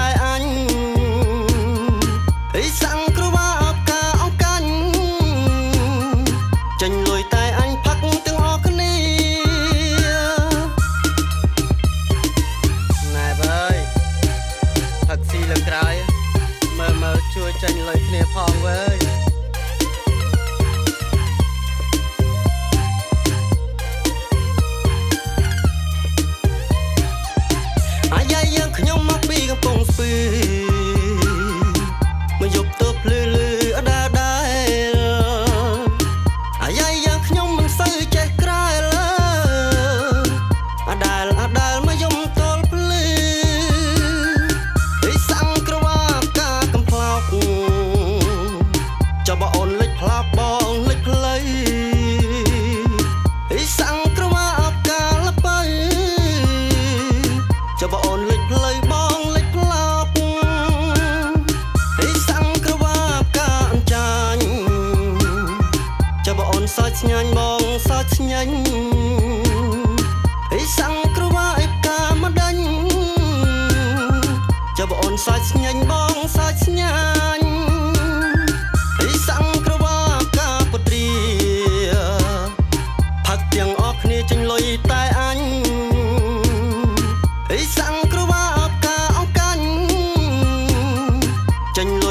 តែអញអីសាំងគ្រូបាអបកាអង្កាញ់ចាញ់លុយតែអញផឹកទាំងអស់គ្នាណែបើយផឹកស៊ីលើក្រោយមើលជួយចាញ់លុយគ្នាផងវើយអាយ៉ាយើងខ្ញុំមកពីកំពង់ស្ពឺមកយប់ទៅភ្លឺលឺអដាដែរអាយ៉ាយើងខ្ញុំមិនសូវចេះក្រែលអដាលមកយំទល់ភ្លឺអីសាំងក្រវាកាកំផ្លោកចាំបងអូនលេចផ្លាប់បងលេចផ្លូវអីសាំងក្រវាអបកាលបើចាំបងអូនលេចផ្លូវបងលេចផ្លាប់អីសាំងក្រវាបកាអញ្ចាញ់ចាំបងអូនសើចស្ញាញ់បងសើចស្ញាញ់អីសាំងក្រវាអីផ្កាមកដាញ់ចាំបងអូនសើចស្ញាញ់បងសើចស្ញាញ់អីសាំងក្រវាបកាពុទ្រាផឹកទាំងអស់គ្នាចេញលុយតែអញអីសាំងក្រវាអបកាអង្កាញ់ចាញ់លុយ